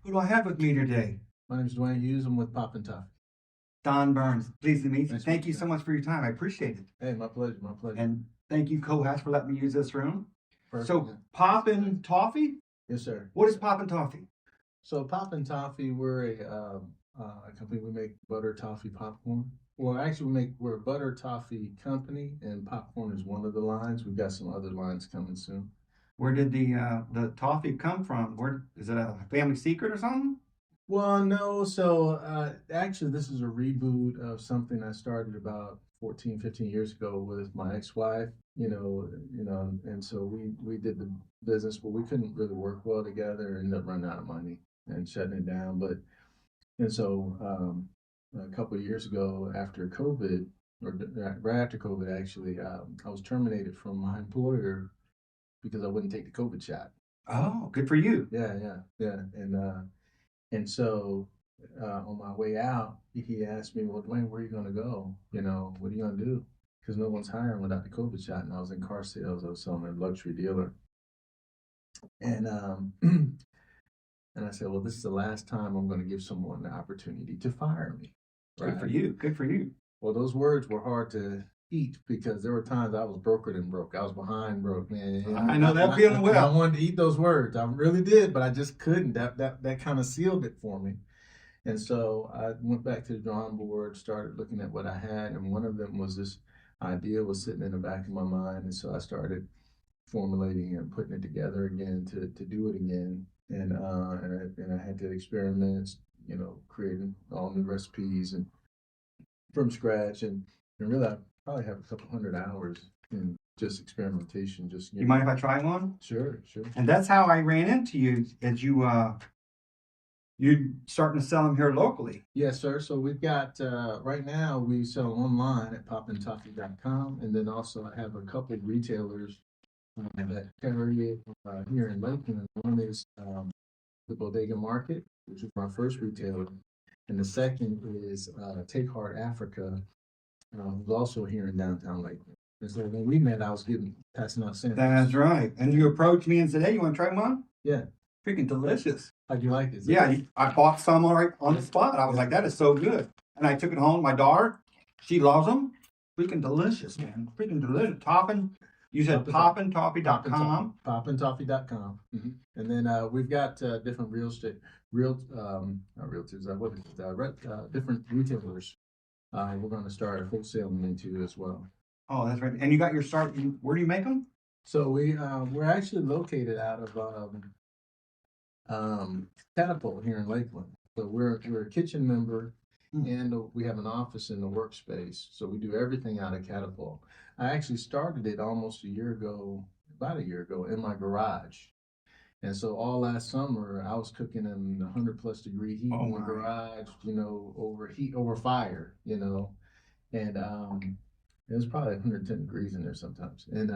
Who do I have with me today? My name is Dwayne Hughes. I'm with Poppin Toffee. Don Burns. Pleased to meet you. Nice to Thank meet you you. so much for your time. I appreciate it. Hey, my pleasure. My pleasure. And thank you, co-host, for letting me use this room. Perfect, So, yeah. Poppin Toffee? Yes, sir. What is Poppin Toffee? So Poppin Toffee, we're a company. We make butter toffee popcorn. Well, actually, we're a butter toffee company, and popcorn is one of the lines. We've got some other lines coming soon. Where did the toffee come from? Where is it, a family secret or something? Well, no. So actually, this is a reboot of something I started about 14, 15 years ago with my ex-wife. And so we did the business, but we couldn't really work well together. Ended up running out of money and shutting it down. And so a couple of years ago, after COVID, or right after COVID, actually, I was terminated from my employer because I wouldn't take the COVID shot. Oh, good for you. Yeah. And so on my way out, he asked me, "Well, Dwayne, where are you going to go? What are you going to do? Because no one's hiring without the COVID shot." And I was in car sales. I was selling a luxury dealer. And and I said, "Well, this is the last time I'm going to give someone the opportunity to fire me." Right? Good for you. Good for you. Well, those words were hard to eat because there were times I was broker than broke. I was behind broke, man. I know that feeling well. I wanted to eat those words. I really did, but I just couldn't. That kind of sealed it for me. And so I went back to the drawing board, started looking at what I had, and one of them was this idea was sitting in the back of my mind. And so I started formulating and putting it together again to do it again. And I had to experiment, creating all new recipes and from scratch. And really, I probably have a couple hundred hours in just experimentation. You mind if I try one? Sure. And that's how I ran into you, as you starting to sell them here locally. Yes, sir. So we've got right now we sell online at poppintoffee.com, and then also I have a couple of retailers that carry it here in Lakeland. One is the Bodega Market, which is my first retailer, and the second is Take Heart Africa, who's also here in downtown Lakeland. And so when we met, I was passing out samples. That's right. And you approached me and said, "Hey, you want to try one?" Yeah. Freaking delicious. How'd you like it? Yeah, I bought some right on the spot. I was like, that is so good. And I took it home. My daughter, she loves them. Freaking delicious, man. Freaking delicious. Toppin. You said poppintoffee.com. Poppintoffee.com. Mm-hmm. And then we've got different different retailers we're going to start wholesaling into as well. Oh, that's right. And you got your start. Where do you make them? So we're actually located out of Catapult here in Lakeland. So we're a kitchen member, and we have an office in the workspace. So we do everything out of Catapult. I actually started it almost about a year ago, in my garage. And so all last summer, I was cooking in 100+ degree heat in the garage, over fire, and it was probably 110 degrees in there sometimes. And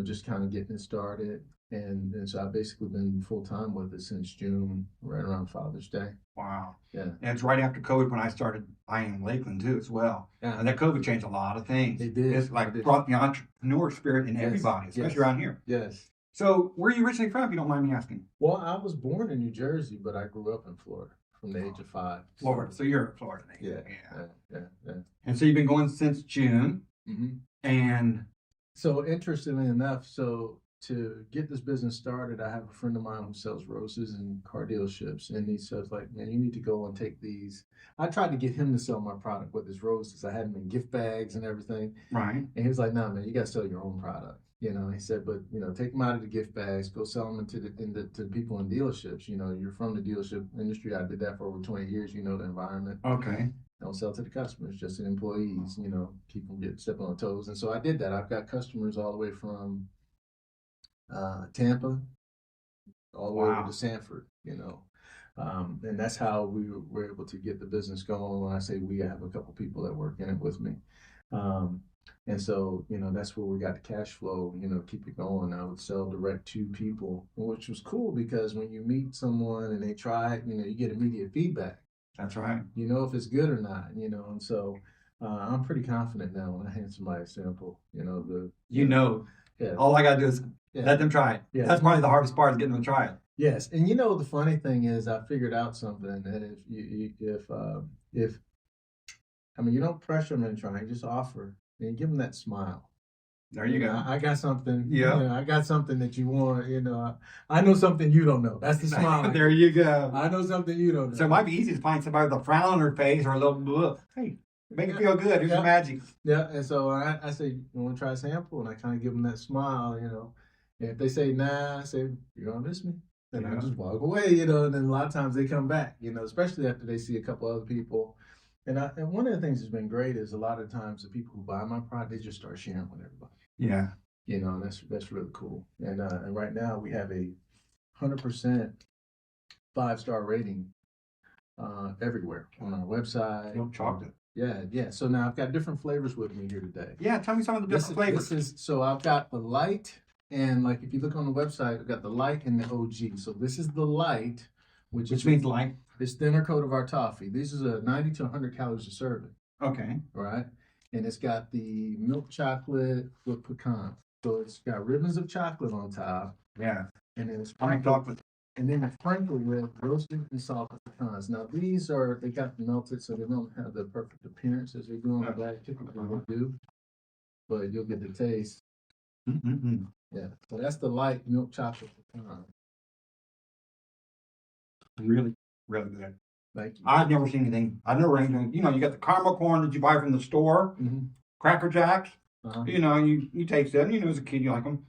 just kind of getting it started. And so I've basically been full time with it since June, right around Father's Day. Wow. Yeah. And it's right after COVID when I started buying in Lakeland too, as well. Yeah. And that COVID changed a lot of things. It did. It's like brought the entrepreneur spirit in everybody, especially around here. Yes. So where are you originally from, if you don't mind me asking? Well, I was born in New Jersey, but I grew up in Florida from the age of 5. Florida. So you're a Florida native. Yeah. And so you've been going since June. Mm-hmm. And so interestingly enough, to get this business started, I have a friend of mine who sells roses in car dealerships, and he says, like, "Man, you need to go and take these." I tried to get him to sell my product with his roses. I had them in gift bags and everything. Right. And he was like, "No, man, you got to sell your own product." He said, "But take them out of the gift bags, go sell them to people in dealerships. You're from the dealership industry. I did that for over 20 years. The environment. Okay. Don't sell to the customers, just to employees. Keep them stepping on toes." And so I did that. I've got customers all the way from Tampa, all the way over to Sanford, and that's how we were able to get the business going. When I say we, I have a couple people that work in it with me. And so, that's where we got the cash flow, keep it going. I would sell direct to people, which was cool because when you meet someone and they try it, you get immediate feedback. That's right. If it's good or not, and so I'm pretty confident now when I hand somebody a sample, Yeah. All I got to do is let them try it. Yeah. That's probably the hardest part, is getting them to try it. Yes, and you know the funny thing is, I figured out something that if I mean you don't pressure them into trying, just offer and give them that smile. There you go. I got something. Yeah. I got something that you want. I know something you don't know. That's the smile. There you go. I know something you don't know. So it might be easy to find somebody with a frown on their face or a little look. Hey, make it feel good. Here's your magic. Yeah, and so I say, you want to try a sample? And I kind of give them that smile, And if they say, nah, I say, you're going to miss me. Then I just walk away, and then a lot of times they come back, especially after they see a couple other people. And one of the things that's been great is a lot of times the people who buy my product, they just start sharing with everybody. Yeah. And that's really cool. And right now we have a 100% 5-star rating everywhere on our website. Milk chocolate. Yeah. So now I've got different flavors with me here today. Yeah, tell me some of the different flavors. So I've got the light, and like if you look on the website, I've got the light and the OG. So this is the light, which means light. It's thinner coat of our toffee. This is a 90 to 100 calories a serving. Okay. Right? And it's got the milk chocolate with pecan. So it's got ribbons of chocolate on top. Yeah. And then it's chocolate. And then it's sprinkled with roasted and salted pecans. Now they got melted, so they don't have the perfect appearance as they do on the bag. Typically they do, but you'll get the taste. Mm-hmm. Yeah. So that's the light milk chocolate pecan. Really, really good. Thank you. I've never seen anything. You got the caramel corn that you buy from the store, Cracker Jacks. You taste them. As a kid, you like them.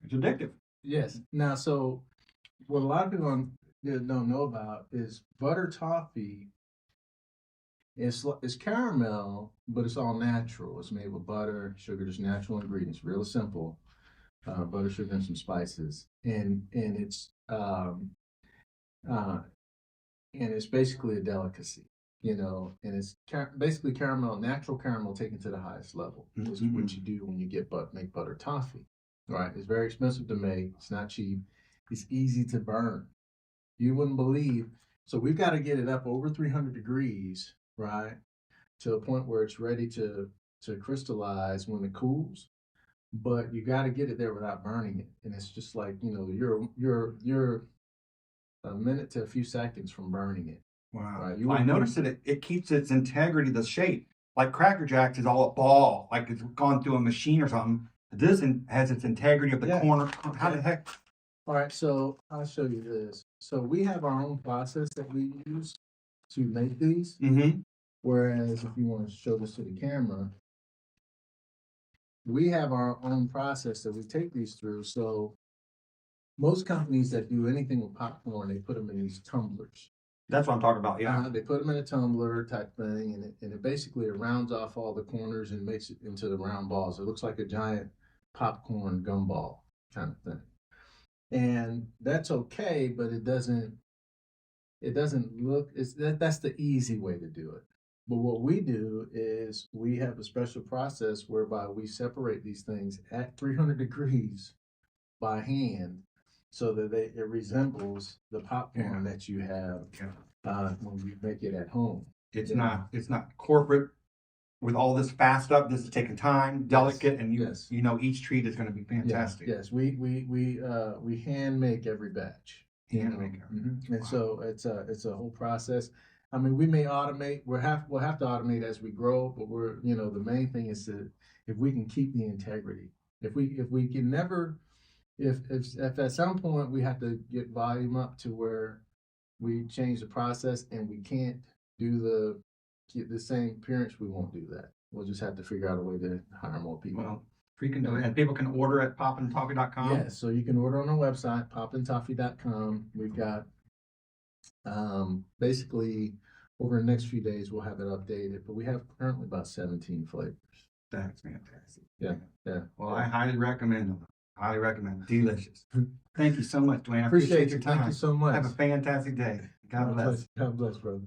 It's addictive. Yes. Now, so what a lot of people don't know about is butter toffee. It's caramel, but it's all natural. It's made with butter, sugar, just natural ingredients, real simple. Butter, sugar, and some spices, and it's basically a delicacy, and it's basically caramel, natural caramel taken to the highest level. This is what you do when you make butter toffee, right? It's very expensive to make. It's not cheap. It's easy to burn. You wouldn't believe. So we've got to get it up over 300 degrees, right, to a point where it's ready to crystallize when it cools. But you got to get it there without burning it, and it's just like you're a minute to a few seconds from burning it. Wow! Right? I noticed that it keeps its integrity, the shape. Like Cracker Jacks is all a ball, like it's gone through a machine or something. This has its integrity of the corner. How the heck? All right, so I'll show you this. So we have our own process that we use to make these. Mm-hmm. Whereas if you want to show this to the camera, we have our own process that we take these through. So most companies that do anything with popcorn, they put them in these tumblers. That's what I'm talking about, yeah. They put them in a tumbler type thing, and it basically rounds off all the corners and makes it into the round balls. It looks like a giant popcorn gumball kind of thing. And that's okay, but it doesn't look, that's the easy way to do it. But what we do is we have a special process whereby we separate these things at 300 degrees by hand so that it resembles the popcorn that you have when you make it at home. It's not corporate with all this fast stuff. This is taking time, delicate, and each treat is going to be fantastic. Yes, we hand make every batch. Hand make every. And so it's a whole process. I mean, we may automate. We'll have to automate as we grow, but the main thing is if we can keep the integrity. If we can never, if at some point we have to get volume up to where we change the process and we can't do the same appearance, we won't do that. We'll just have to figure out a way to hire more people. Well, and people can order at poppintoffee.com. Yes, so you can order on our website, poppintoffee.com. We've got basically over the next few days we'll have it updated, but we have currently about 17 flavors. That's fantastic. Yeah. Well, I highly recommend them. Highly recommend. Delicious. Thank you so much, Dwayne. I appreciate your time. Thank you so much. Have a fantastic day. God bless. God bless, brother.